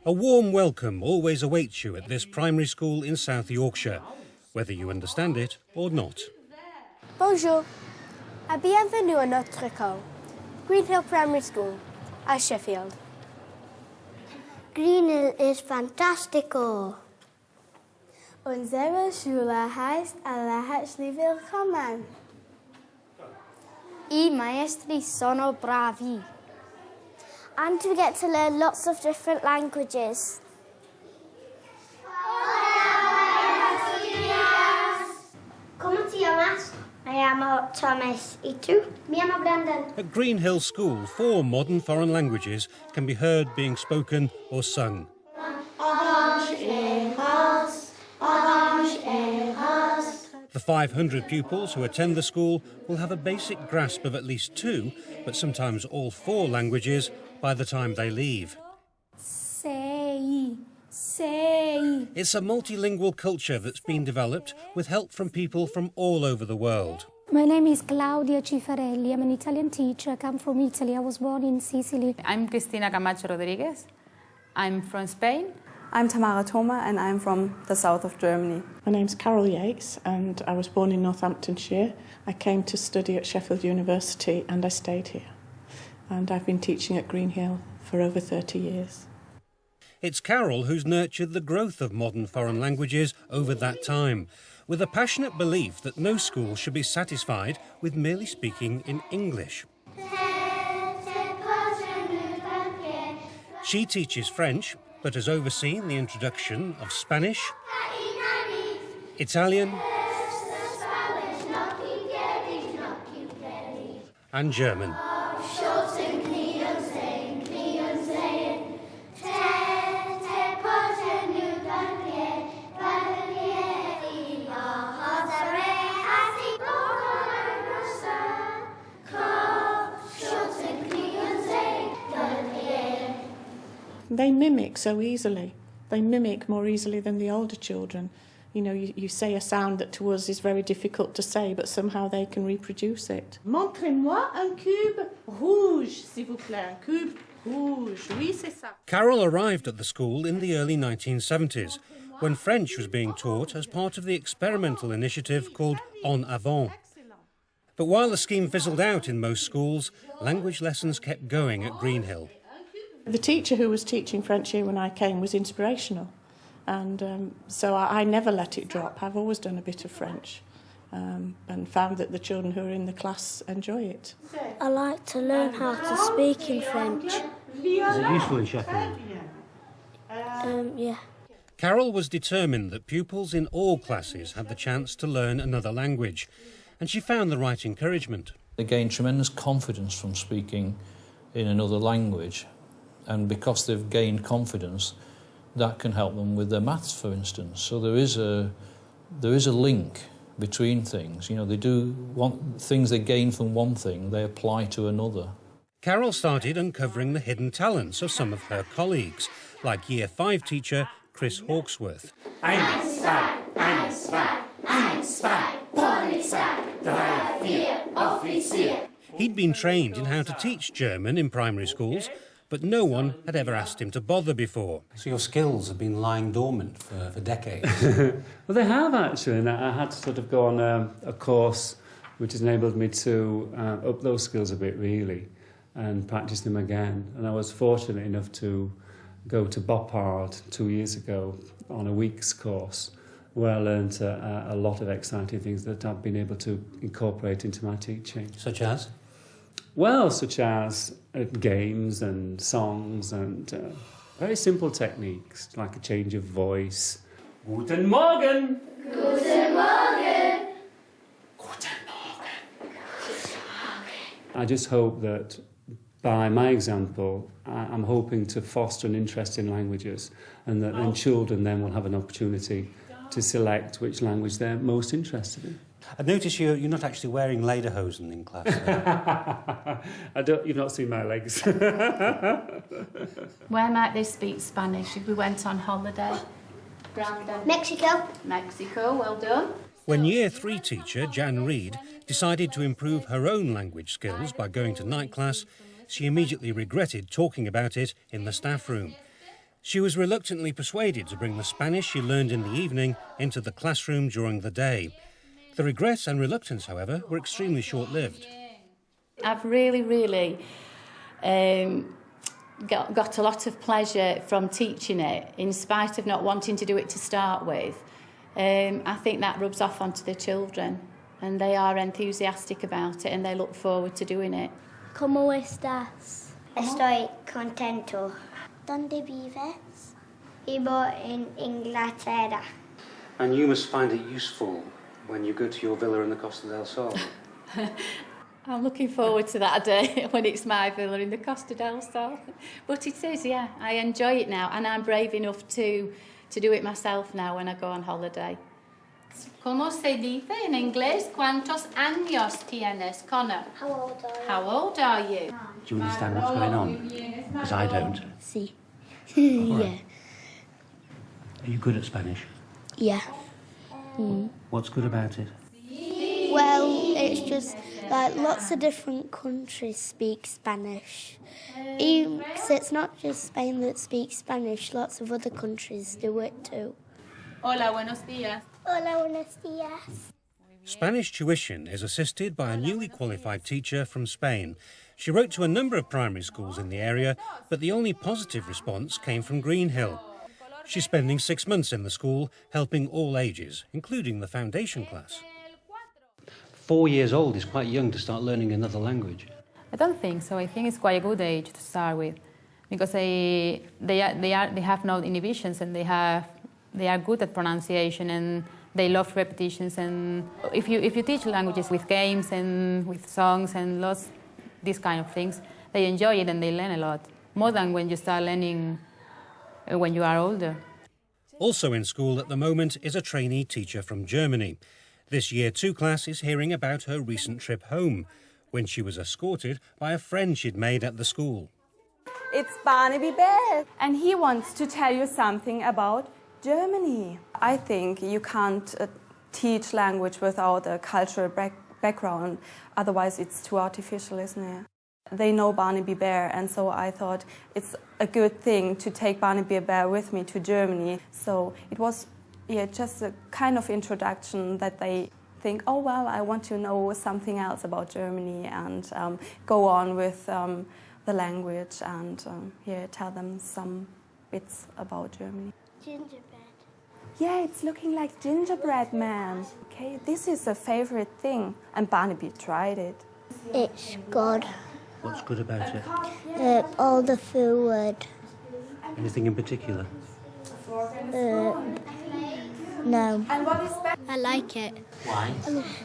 A warm welcome always awaits you at this primary school in South Yorkshire, whether you understand it or not. Bonjour, et bienvenue à notre école, Green Hill Primary School, à Sheffield. Green Hill ist fantastico. Unsere Schule heißt alle herzlich willkommen. I maestri sono bravi. And we get to learn lots of different languages. ¿Cómo te llamas? Me llamo Thomas. ¿Y tú? Me llamo Brandon. At Green Hill School, 4 modern foreign languages can be heard being spoken or sung. The 500 pupils who attend the school will have a basic grasp of at least 2, but sometimes all 4 languages by the time they leave. Sei. It's a multilingual culture that's been developed with help from people from all over the world. My name is Claudia Cifarelli. I'm an Italian teacher. I come from Italy. I was born in Sicily. I'm Cristina Camacho Rodriguez. I'm from Spain. I'm Tamara Thoma and I'm from the south of Germany. My name's Carol Yates and I was born in Northamptonshire. I came to study at Sheffield University and I stayed here. And I've been teaching at Green Hill for over 30 years. It's Carol who's nurtured the growth of modern foreign languages over that time, with a passionate belief that no school should be satisfied with merely speaking in English. She teaches French, but has overseen the introduction of Spanish, Italian, and German. They mimic so easily. They mimic more easily than the older children. You know, you say a sound that to us is very difficult to say, but somehow they can reproduce it. Montrez-moi un cube rouge, s'il vous plaît. Un cube rouge. Oui, c'est ça. Carol arrived at the school in the early 1970s, when French was being taught as part of the experimental initiative called En Avant. But while the scheme fizzled out in most schools, language lessons kept going at Green Hill. The teacher who was teaching French here when I came was inspirational, and so I never let it drop. I've always done a bit of French and found that the children who are in the class enjoy it. I like to learn how to speak in French. Is it useful in Sheffield? Yeah. Carol was determined that pupils in all classes had the chance to learn another language, and she found the right encouragement. They gain tremendous confidence from speaking in another language. And because they've gained confidence, that can help them with their maths, for instance. So there is a link between things. You know, they do things they gain from one thing, they apply to another. Carol started uncovering the hidden talents of some of her colleagues, like Year 5 teacher Chris Hawksworth. He'd been trained in how to teach German in primary schools, but no one had ever asked him to bother before. So your skills have been lying dormant for decades? Well, they have actually, and I had to sort of go on a course which has enabled me to up those skills a bit, really, and practice them again. And I was fortunate enough to go to Boppard 2 years ago on a week's course, where I learned a lot of exciting things that I've been able to incorporate into my teaching. Such as? Well, such as games and songs and very simple techniques, like a change of voice. Guten Morgen! Guten Morgen! Guten Morgen! I just hope that by my example, I'm hoping to foster an interest in languages, and that then children then will have an opportunity to select which language they're most interested in. I notice you're not actually wearing lederhosen in class. You've not seen my legs. Where might they speak Spanish if we went on holiday? Brandon. Mexico. Mexico, well done. When Year 3 teacher Jan Reed decided to improve her own language skills by going to night class, she immediately regretted talking about it in the staff room. She was reluctantly persuaded to bring the Spanish she learned in the evening into the classroom during the day. The regret and reluctance, however, were extremely short-lived. I've really got a lot of pleasure from teaching it, in spite of not wanting to do it to start with. I think that rubs off onto the children, and they are enthusiastic about it and they look forward to doing it. ¿Cómo estás? Estoy contento. ¿Dónde vives? Vivo en Inglaterra. And you must find it useful when you go to your villa in the Costa del Sol. I'm looking forward to that day when it's my villa in the Costa del Sol. But it is, yeah, I enjoy it now, and I'm brave enough to do it myself now when I go on holiday. ¿Cómo se dice en inglés? ¿Cuántos años tienes, Connor? How old are you? How old are you? Do you understand what's going on? Because I don't. Sí. All right. Yeah. Are you good at Spanish? Yeah. What's good about it? Well, it's just like lots of different countries speak Spanish. Because it's not just Spain that speaks Spanish, lots of other countries do it too. Hola, buenos días. Hola, buenos días. Spanish tuition is assisted by a newly qualified teacher from Spain. She wrote to a number of primary schools in the area, but the only positive response came from Greenhill. She's spending 6 months in the school, helping all ages, including the foundation class. 4 years old is quite young to start learning another language. I don't think so. I think it's quite a good age to start with, because they have no inhibitions, and they are good at pronunciation, and they love repetitions. And if you teach languages with games and with songs and lots these kind of things, they enjoy it and they learn a lot more than when you start learning when you are older. Also in school at the moment is a trainee teacher from Germany. This Year 2 class is hearing about her recent trip home, when she was escorted by a friend she'd made at the school. It's Barnaby Bear, and he wants to tell you something about Germany. I think you can't teach language without a cultural background, otherwise it's too artificial, isn't it? They know Barnaby Bear, and so I thought it's a good thing to take Barnaby Bear with me to Germany. So it was just a kind of introduction that they think, oh, well, I want to know something else about Germany, and go on with the language and tell them some bits about Germany. Gingerbread. Yeah, it's looking like gingerbread man. Okay, this is a favorite thing, and Barnaby tried it. It's good. What's good about it? All the food. Anything in particular? No. I like it. Why?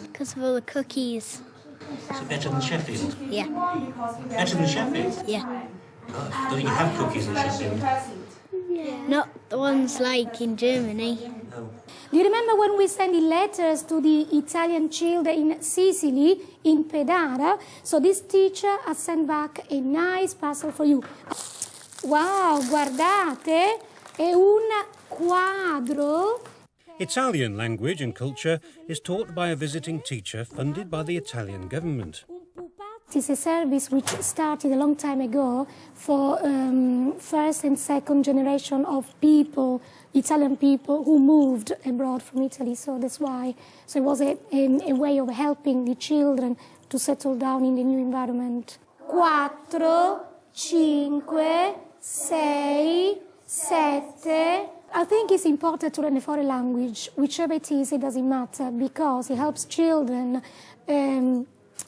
Because of all the cookies. Is it better than Sheffield? Yeah. Better than Sheffield? Yeah. I think you have cookies in Sheffield. Not the ones like in Germany. No. Do you remember when we sent letters to the Italian children in Sicily, in Pedara? So this teacher has sent back a nice parcel for you. Wow, guardate, è un quadro. Italian language and culture is taught by a visiting teacher funded by the Italian government. It's a service which started a long time ago for first and second generation of people, Italian people who moved abroad from Italy. So that's why. So it was a way of helping the children to settle down in the new environment. 4, 5, 6, 7. I think it's important to learn a foreign language, whichever it is, it doesn't matter, because it helps children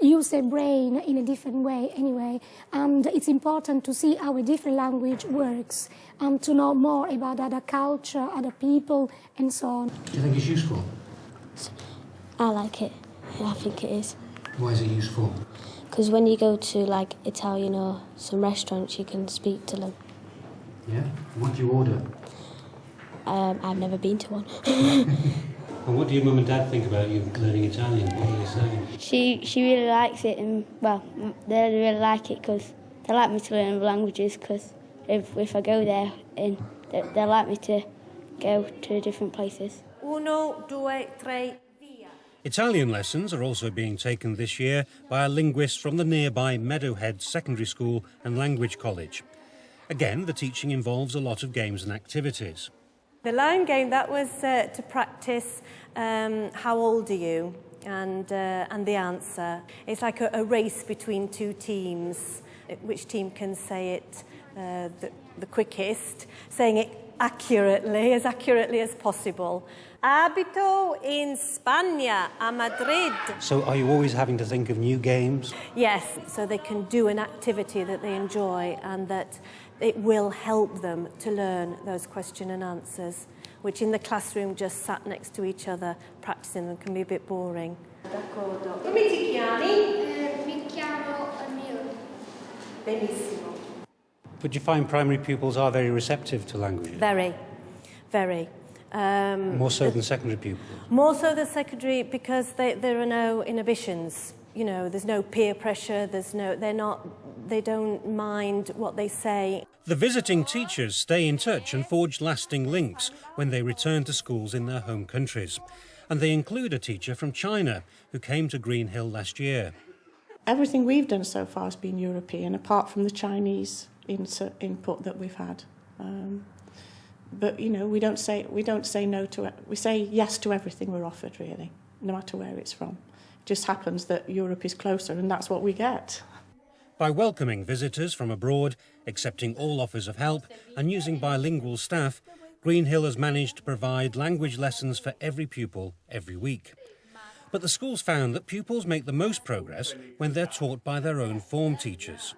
use their brain in a different way anyway. And it's important to see how a different language works and to know more about other culture, other people, and so on. Do you think it's useful? I like it. I think it is. Why is it useful? Because when you go to like Italian or some restaurants, you can speak to them. Yeah? What do you order? I've never been to one. And what do your mum and dad think about you learning Italian? What do they say? She really likes it, and well, they really like it because they like me to learn languages. Because if I go there, and they like me to go to different places. 1, 2, 3, via. Italian lessons are also being taken this year by a linguist from the nearby Meadowhead Secondary School and Language College. Again, the teaching involves a lot of games and activities. The line game, that was to practice how old are you and the answer. It's like a race between two teams. Which team can say it the quickest, saying it accurately as possible. Abito in España, a Madrid. So are you always having to think of new games? Yes, so they can do an activity that they enjoy and that it will help them to learn those question and answers, which in the classroom just sat next to each other, practicing them can be a bit boring. D'accordo. Come ti chiami? Mi chiamo Amir. Benissimo. But you find primary pupils are very receptive to languages? Very, very. More so than secondary pupils? More so than secondary because there are no inhibitions. You know, there's no peer pressure, they don't mind what they say. The visiting teachers stay in touch and forge lasting links when they return to schools in their home countries. And they include a teacher from China who came to Green Hill last year. Everything we've done so far has been European, apart from the Chinese input that we've had. But you know, we don't say no to it. We say yes to everything we're offered, really, no matter where it's from. It just happens that Europe is closer, and that's what we get. By welcoming visitors from abroad, accepting all offers of help, and using bilingual staff, Green Hill has managed to provide language lessons for every pupil every week. But the school's found that pupils make the most progress when they're taught by their own form teachers.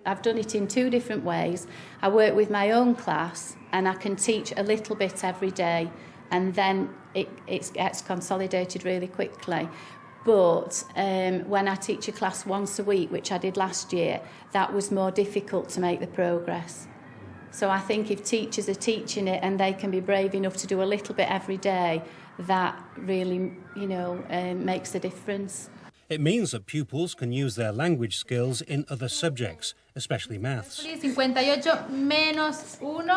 I've done it in two different ways. I work with my own class and I can teach a little bit every day and then it gets consolidated really quickly. But when I teach a class once a week, which I did last year, that was more difficult to make the progress. So I think if teachers are teaching it and they can be brave enough to do a little bit every day, that really, makes a difference. It means that pupils can use their language skills in other subjects, especially maths. 58 menos 1.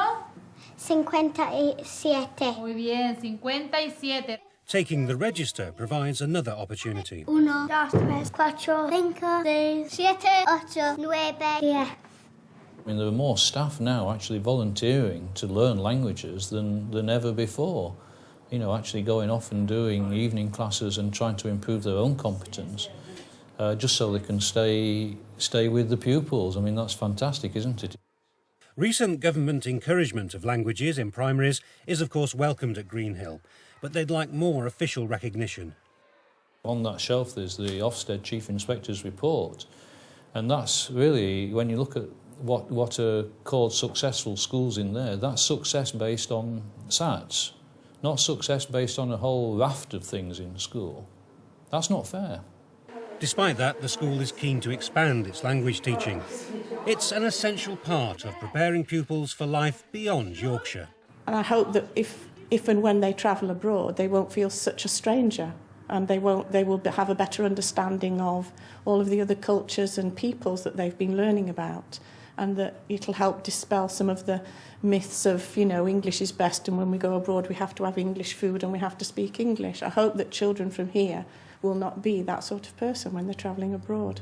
57. Muy bien, 57. Taking the register provides another opportunity. 1, 2, 3, 4, 5, 6, 7, 8, 9, 10. I mean, there are more staff now actually volunteering to learn languages than ever before. You know, actually going off and doing evening classes and trying to improve their own competence, just so they can stay with the pupils. I mean, that's fantastic, isn't it? Recent government encouragement of languages in primaries is, of course, welcomed at Green Hill, but they'd like more official recognition. On that shelf there's the Ofsted Chief Inspector's report, and that's really, when you look at what are called successful schools in there, that's success based on SATs. Not success based on a whole raft of things in school. That's not fair. Despite that, the school is keen to expand its language teaching. It's an essential part of preparing pupils for life beyond Yorkshire. And I hope that if and when they travel abroad, they won't feel such a stranger, and they will have a better understanding of all of the other cultures and peoples that they've been learning about, and that it'll help dispel some of the myths of, English is best, and when we go abroad we have to have English food and we have to speak English. I hope that children from here will not be that sort of person when they're travelling abroad.